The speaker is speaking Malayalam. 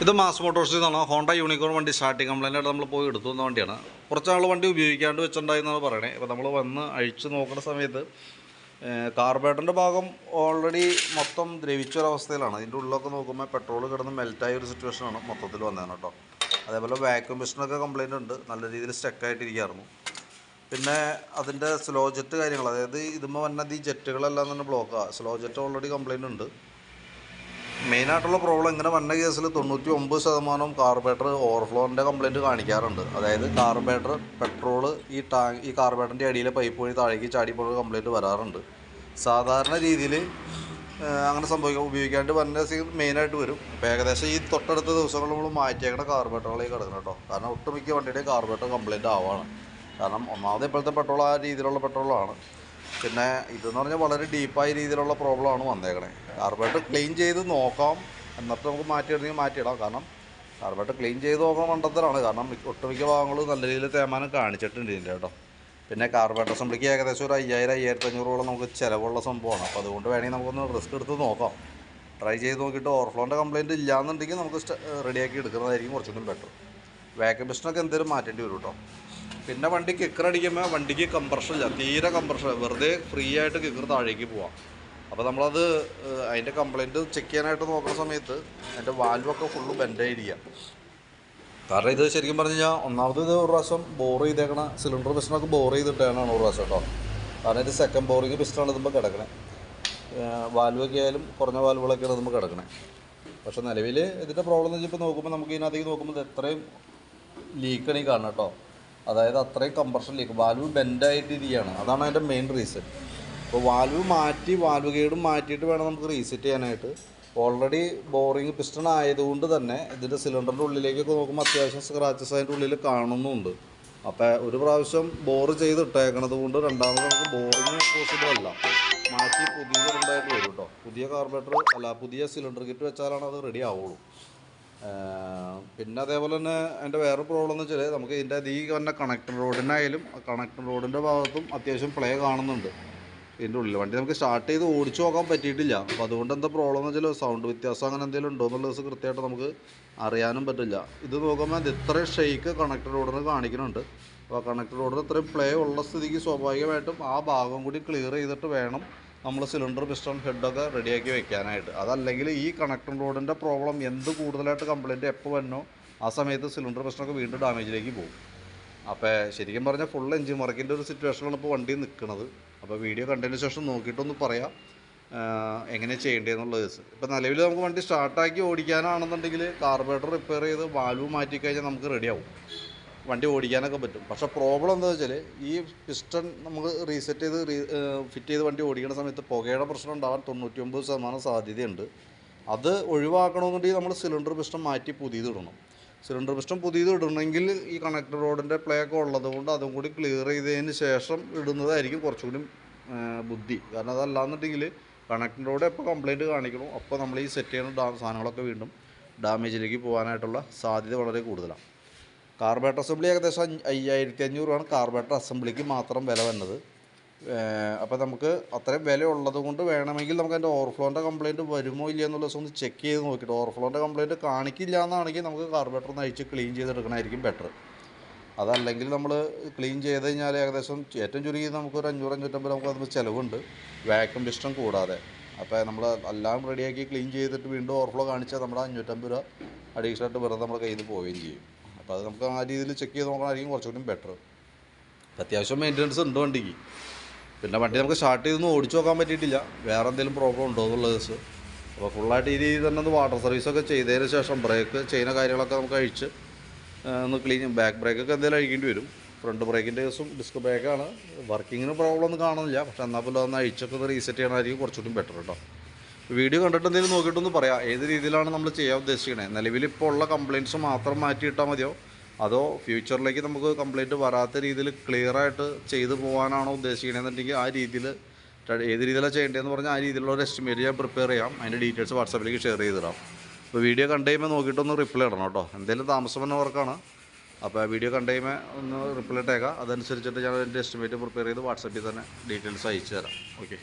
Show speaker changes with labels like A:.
A: ഇത് മാസ് മോട്ടോഴ്സിൽ നിന്നാണ് ഹോണ്ട യൂണിക്കോൺ വണ്ടി സ്റ്റാർട്ടിങ് കംപ്ലൈൻ്റ് ആയിട്ട് നമ്മൾ പോയി എടുത്തു വന്ന വണ്ടിയാണ്. കുറച്ച് നാൾ വണ്ടി ഉപയോഗിക്കാണ്ട് വെച്ചിട്ടുണ്ടായിരുന്നാണ് പറയണേ. ഇപ്പോൾ നമ്മൾ വന്ന് അഴിച്ച് നോക്കുന്ന സമയത്ത് കാർബറേറ്ററിൻ്റെ ഭാഗം ഓൾറെഡി മൊത്തം ദ്രവിച്ചൊരവസ്ഥയിലാണ്. ഇതിൻ്റെ ഉള്ളിലൊക്കെ നോക്കുമ്പോൾ പെട്രോൾ കിടന്ന് മെൽറ്റായ ഒരു സിറ്റുവേഷനാണ് മൊത്തത്തിൽ വന്നതാണ് കേട്ടോ. അതേപോലെ വാക്യൂം പിസ്റ്റനൊക്കെ കംപ്ലൈൻ്റ് ഉണ്ട്, നല്ല രീതിയിൽ സ്റ്റക്കായിട്ടിരിക്കുകയായിരുന്നു. പിന്നെ അതിൻ്റെ സ്ലോ ജെറ്റ് കാര്യങ്ങൾ, അതായത് ഇതുമ്പോൾ വന്നത് ഈ ജെറ്റുകളെല്ലാം തന്നെ ബ്ലോക്കാണ്. സ്ലോ ജെറ്റ് ഓൾറെഡി കംപ്ലൈൻ്റ് ഉണ്ട്. മെയിനായിട്ടുള്ള പ്രോബ്ലം ഇങ്ങനെ വന്ന കേസിൽ 99% കാർബറേറ്റർ ഓവർഫ്ലോറിൻ്റെ കംപ്ലയിൻറ്റ് കാണിക്കാറുണ്ട്. അതായത് കാർബറേറ്റർ പെട്രോൾ ഈ കാർബറേറ്ററിൻ്റെ അടിയിലെ പൈപ്പ് വഴി താഴേക്ക് ചാടിപ്പോഴുള്ള കംപ്ലയിൻറ്റ് വരാറുണ്ട്. സാധാരണ രീതിയിൽ അങ്ങനെ ഉപയോഗിക്കാണ്ട് വന്ന മെയിനായിട്ട് വരും. ഇപ്പോൾ ഏകദേശം ഈ തൊട്ടടുത്ത ദിവസങ്ങളിൽ നമ്മൾ മാറ്റിയേക്കുന്ന കാർബറേറ്ററുകളേക്ക് കിടക്കണം കേട്ടോ. കാരണം ഒട്ടുമിക്ക വണ്ടിയുടെയും കാർബറേറ്റർ കംപ്ലയിൻ്റ് ആവാണ്. കാരണം ഒന്നാമത് ഇപ്പോഴത്തെ പെട്രോൾ ആ രീതിയിലുള്ള പെട്രോളാണ്. പിന്നെ ഇതെന്ന് പറഞ്ഞാൽ വളരെ ഡീപ്പായ രീതിയിലുള്ള പ്രോബ്ലമാണ് വന്നേക്കണേ. കാർബറേറ്റർ ക്ലീൻ ചെയ്ത് നോക്കാം, എന്നിട്ട് നമുക്ക് മാറ്റിയിടണമെങ്കിൽ മാറ്റിയിടാം. കാരണം കാർബറേറ്റർ ക്ലീൻ ചെയ്ത് നോക്കണം മണ്ടത്തരാണ്. കാരണം ഒട്ടുമിക്ക ഭാഗങ്ങളും നല്ല രീതിയിൽ തേമാനം കാണിച്ചിട്ടുണ്ട് ഇതിൻ്റെ കേട്ടോ. പിന്നെ കാർബറേറ്റർ അസംബ്ലിക്ക് ഏകദേശം ഒരു 5000-1500 നമുക്ക് ചിലവുള്ള സംഭവമാണ്. അപ്പോൾ അതുകൊണ്ട് വേണമെങ്കിൽ നമുക്കൊന്ന് റിസ്ക് എടുത്ത് നോക്കാം, ട്രൈ ചെയ്ത് നോക്കിയിട്ട് ഓവർഫ്ലോൻ്റെ കംപ്ലയിൻറ്റ് ഇല്ലയെന്നുണ്ടെങ്കിൽ നമുക്ക് റെഡിയാക്കി എടുക്കുന്നതായിരിക്കും കുറച്ചുകൂടി ബെറ്റർ. വാക്യൂം പിസ്റ്റനൊക്കെ എന്തെങ്കിലും മാറ്റേണ്ടി വരും കേട്ടോ. പിന്നെ വണ്ടി കിക്കർ അടിക്കുമ്പോൾ വണ്ടിക്ക് കംപ്രഷൻ ഇല്ല, തീരെ കംപ്രഷൻ, വെറുതെ ഫ്രീ ആയിട്ട് കിക്കർ താഴേക്ക് പോവാം. അപ്പോൾ നമ്മളത് അതിൻ്റെ കംപ്ലയിൻറ്റ് ചെക്ക് ചെയ്യാനായിട്ട് നോക്കുന്ന സമയത്ത് അതിൻ്റെ വാൽവൊക്കെ ഫുള്ള് ബെൻഡായിരിക്കുക. കാരണം ഇത് ശരിക്കും പറഞ്ഞു കഴിഞ്ഞാൽ ഒന്നാമത് ഇത് ഒരു പ്രാവശ്യം ബോർ ചെയ്തേക്കണ സിലിണ്ടർ പിസ്റ്റനൊക്കെ ബോർ ചെയ്തിട്ടാണ് ഒരു പ്രാവശ്യം കേട്ടോ. കാരണം ഇത് സെക്കൻഡ് ബോറിങ് പിസ്റ്റനാണ് ഇതുമ്പോൾ കിടക്കണേ. വാൽവൊക്കെ ആയാലും കുറഞ്ഞ വാൽവുകളൊക്കെയാണ് ഇതുമ്പോൾ കിടക്കണേ. പക്ഷേ നിലവിൽ ഇതിൻ്റെ പ്രോബ്ലം എന്ന് വെച്ചാൽ ഇപ്പോൾ നോക്കുമ്പോൾ നമുക്ക് ഇതിനകത്തേക്ക് നോക്കുമ്പോൾ ഇത് എത്രയും ലീക്കാണ് ഈ കാണണം കേട്ടോ. അതായത് അത്രയും കംപ്രഷൻ ലീക്ക്, വാൽവ് ബെൻഡായിട്ടിരിക്കുകയാണ്. അതാണ് അതിൻ്റെ മെയിൻ റീസൺ. അപ്പോൾ വാൽവ് മാറ്റി, വാൽവ് ഗൈഡും മാറ്റിയിട്ട് വേണം നമുക്ക് റീസെറ്റ് ചെയ്യാനായിട്ട്. ഓൾറെഡി ബോറിങ് പിസ്റ്റൺ ആയതുകൊണ്ട് തന്നെ ഇതിൻ്റെ സിലിണ്ടറിൻ്റെ ഉള്ളിലേക്കൊക്കെ നോക്കുമ്പോൾ അത്യാവശ്യം സ്ക്രാച്ചസ് അതിൻ്റെ ഉള്ളിൽ കാണുന്നുമുണ്ട്. അപ്പോൾ ഒരു പ്രാവശ്യം ബോർ ചെയ്തിട്ടേക്കണത് കൊണ്ട് രണ്ടാമത് നമുക്ക് ബോറിങ് പോസിബിൾ അല്ല, മാറ്റി പുതിയത് ഉണ്ടായിട്ട് വരും കേട്ടോ. പുതിയ കാർബറേറ്റർ അല്ല, പുതിയ സിലിണ്ടർ കിറ്റ് വെച്ചാലാണ് അത് റെഡി ആവുള്ളൂ. പിന്നെ അതേപോലെ തന്നെ അതിൻ്റെ വേറെ പ്രോബ്ലം എന്ന് വെച്ചാൽ നമുക്ക് ഇതിൻ്റെ വന്ന കണക്ടർ റോഡിനായാലും കണക്ടർ റോഡിൻ്റെ ഭാഗത്തും അത്യാവശ്യം പ്ലേ കാണുന്നുണ്ട് ഇതിൻ്റെ ഉള്ളിൽ. വണ്ടി നമുക്ക് സ്റ്റാർട്ട് ചെയ്ത് ഓടിച്ചു നോക്കാൻ പറ്റിയിട്ടില്ല. അപ്പോൾ അതുകൊണ്ട് എന്താ പ്രോബ്ലം എന്ന് വെച്ചാൽ സൗണ്ട് വ്യത്യാസം അങ്ങനെ എന്തെങ്കിലും ഉണ്ടോ എന്നുള്ള ദിവസം കൃത്യമായിട്ട് നമുക്ക് അറിയാനും പറ്റില്ല. ഇത് നോക്കുമ്പോൾ അത് ഇത്രയും ഷെയ്ക്ക് കണക്ടർ റോഡിന് കാണിക്കുന്നുണ്ട്. അപ്പോൾ കണക്ടർ റോഡിന് ഇത്രയും പ്ലേ ഉള്ള സ്ഥിതിക്ക് സ്വാഭാവികമായിട്ടും ആ ഭാഗം കൂടി ക്ലിയർ ചെയ്തിട്ട് വേണം നമ്മൾ സിലിണ്ടർ പിസ്റ്റൺ ഹെഡൊക്കെ റെഡിയാക്കി വെക്കാനായിട്ട്. അതല്ലെങ്കിൽ ഈ കണക്ടർ റോഡിൻ്റെ പ്രോബ്ലം എന്ത് കൂടുതലായിട്ട് കംപ്ലയിൻറ്റ് എപ്പോൾ വന്നോ ആ സമയത്ത് സിലിണ്ടർ പിസ്റ്റണൊക്കെ വീണ്ടും ഡാമേജിലേക്ക് പോകും. അപ്പോൾ ശരിക്കും പറഞ്ഞാൽ ഫുൾ എഞ്ചിൻ വർക്കിൻ്റെ ഒരു സിറ്റുവേഷനിലാണ് ഇപ്പോൾ വണ്ടി നിൽക്കുന്നത്. അപ്പോൾ വീഡിയോ കണ്ടതിന് ശേഷം നോക്കിയിട്ടൊന്ന് പറയാം എങ്ങനെ ചെയ്യേണ്ടതെന്നുള്ള കേസ്. ഇപ്പോൾ നിലവിൽ നമുക്ക് വണ്ടി സ്റ്റാർട്ടാക്കി ഓടിക്കാനാണെന്നുണ്ടെങ്കിൽ കാർബറേറ്റർ റിപ്പയർ ചെയ്ത് വാൽവ് മാറ്റിക്കഴിഞ്ഞാൽ നമുക്ക് റെഡിയാവും, വണ്ടി ഓടിക്കാനൊക്കെ പറ്റും. പക്ഷേ പ്രോബ്ലം എന്താ വെച്ചാൽ ഈ പിസ്റ്റൺ നമുക്ക് റീസെറ്റ് ചെയ്ത് ഫിറ്റ് ചെയ്ത് വണ്ടി ഓടിക്കുന്ന സമയത്ത് പുകയുടെ പ്രശ്നം ഉണ്ടാവാൻ 99% സാധ്യതയുണ്ട്. അത് ഒഴിവാക്കണമെന്നുണ്ടെങ്കിൽ നമ്മൾ സിലിണ്ടർ പിസ്റ്റൺ മാറ്റി പുതിയത് ഇടണം. സിലിണ്ടർ പിസ്റ്റൺ പുതിയത് ഇടണമെങ്കിൽ ഈ കണക്ടർ റോഡിൻ്റെ പ്ലേ ഒക്കെ ഉള്ളത് കൊണ്ട് അതും കൂടി ക്ലിയർ ചെയ്തതിന് ശേഷം ഇടുന്നതായിരിക്കും കുറച്ചുകൂടി ബുദ്ധി. കാരണം അതല്ലാന്നുണ്ടെങ്കിൽ കണക്ടർ റോഡ് എപ്പോൾ കംപ്ലയിൻറ്റ് കാണിക്കണോ അപ്പോൾ നമ്മൾ ഈ സെറ്റ് ചെയ്യുന്ന സാധനങ്ങളൊക്കെ വീണ്ടും ഡാമേജിലേക്ക് പോകാനായിട്ടുള്ള സാധ്യത വളരെ കൂടുതലാണ്. കാർബറേറ്റർ അസംബ്ലി ഏകദേശം 5500 കാർബറേറ്റർ അസംബ്ലിക്ക് മാത്രം വില വന്നത്. അപ്പോൾ നമുക്ക് അത്രയും വില ഉള്ളത് കൊണ്ട് വേണമെങ്കിൽ നമുക്ക് അതിൻ്റെ ഓവർഫ്ലോൻ്റെ കംപ്ലയിൻറ്റ് വരുമോ ഇല്ല എന്നുള്ള ദിവസം ഒന്ന് ചെക്ക് ചെയ്ത് നോക്കിയിട്ട് ഓവർഫ്ലോൻ്റെ കംപ്ലയിൻറ്റ് കാണിക്കില്ല എന്നാണെങ്കിൽ നമുക്ക് കാർബറേറ്റർ ഒന്ന് അഴിച്ച് ക്ലീൻ ചെയ്തെടുക്കണമായിരിക്കും ബെറ്റർ. അതല്ലെങ്കിൽ നമ്മൾ ക്ലീൻ ചെയ്ത് കഴിഞ്ഞാൽ ഏകദേശം ഏറ്റവും ചുരുങ്ങി നമുക്കൊരു 500-550 നമുക്ക് അതിന് ചിലവുണ്ട്, വാക്യൂം പിസ്റ്റൺ കൂടാതെ. അപ്പോൾ നമ്മൾ എല്ലാം റെഡിയാക്കി ക്ലീൻ ചെയ്തിട്ട് വീണ്ടും ഓവർഫ്ലോ കാണിച്ചാൽ നമ്മുടെ 550 രൂപ അഡീഷണലായിട്ട് വെറുതെ നമ്മുടെ കയ്യിൽ നിന്ന് പോവുകയും ചെയ്യും. അപ്പോൾ അത് നമുക്ക് ആ രീതിയിൽ ചെക്ക് ചെയ്ത് നോക്കണമായിരിക്കും കുറച്ചുകൂടി ബെറ്റർ. അത്യാവശ്യം മെയിൻ്റനൻസ് ഉണ്ട് വണ്ടിക്ക്. പിന്നെ വണ്ടി നമുക്ക് സ്റ്റാർട്ട് ചെയ്തൊന്നും ഓടിച്ചു നോക്കാൻ പറ്റിയിട്ടില്ല, വേറെ എന്തെങ്കിലും പ്രോബ്ലം ഉണ്ടോ എന്നുള്ള കേസ്. അപ്പോൾ ഫുള്ളായിട്ട് ഈ രീതിയിൽ തന്നെ ഒന്ന് വാട്ടർ സർവീസൊക്കെ ചെയ്തതിന് ശേഷം ബ്രേക്ക് ചെയ്യുന്ന കാര്യങ്ങളൊക്കെ നമുക്ക് അഴിച്ച് ഒന്ന് ക്ലീൻ, ബാക്ക് ബ്രേക്കൊക്കെ എന്തെങ്കിലും അഴിക്കേണ്ടി വരും. ഫ്രണ്ട് ബ്രേക്കിൻ്റെ കേസും ഡിസ്ക് ബ്രേക്കാണ്, വർക്കിങ്ങിന് പ്രോബ്ലം ഒന്നും കാണുന്നില്ല. പക്ഷേ എന്നാൽ പോലും ഒന്ന് അഴിച്ചൊക്കെ ഒന്ന് റീസെറ്റ് ചെയ്യണമായിരിക്കും കുറച്ചുകൂടി ബെറ്റർ കേട്ടോ. വീഡിയോ കണ്ടിട്ട് എന്തെങ്കിലും നോക്കിയിട്ടൊന്ന് പറയാം ഏത് രീതിയിലാണ് നമ്മൾ ചെയ്യാൻ ഉദ്ദേശിക്കണേ. നിലവിലിപ്പോൾ ഉള്ള കംപ്ലയിൻറ്റ്സ് മാത്രം മാറ്റിയിട്ടാൽ മതിയോ അതോ ഫ്യൂച്ചറിലേക്ക് നമുക്ക് കംപ്ലയിൻറ്റ് വരാത്ത രീതിയിൽ ക്ലിയറായിട്ട് ചെയ്തു പോകാനാണോ ഉദ്ദേശിക്കണമെന്നുണ്ടെങ്കിൽ ആ രീതിയിൽ ഏത് രീതിയിലാണ് ചെയ്യേണ്ടതെന്ന് പറഞ്ഞാൽ ആ രീതിയിലുള്ള ഒരു എസ്റ്റിമേറ്റ് ഞാൻ പ്രിപ്പയർ ചെയ്യാം. അതിൻ്റെ ഡീറ്റെയിൽസ് വാട്സാപ്പിലേക്ക് ഷെയർ ചെയ്തിടാം. അപ്പോൾ വീഡിയോ കണ്ടു കഴിയുമ്പോൾ നോക്കിയിട്ടൊന്ന് റിപ്ലൈ ഇടണം കേട്ടോ. എന്തെങ്കിലും താമസം വന്നവർക്കാണ്. അപ്പോൾ വീഡിയോ കണ്ടു കഴിയുമ്പോൾ ഒന്ന് റിപ്ലൈ ഇട്ടേക്കാം. അതനുസരിച്ചിട്ട് ഞാൻ അതിൻ്റെ എസ്റ്റിമേറ്റ് പ്രിപ്പയർ ചെയ്ത് വാട്സാപ്പിൽ തന്നെ ഡീറ്റെയിൽസ് അയച്ചു തരാം. ഓക്കെ.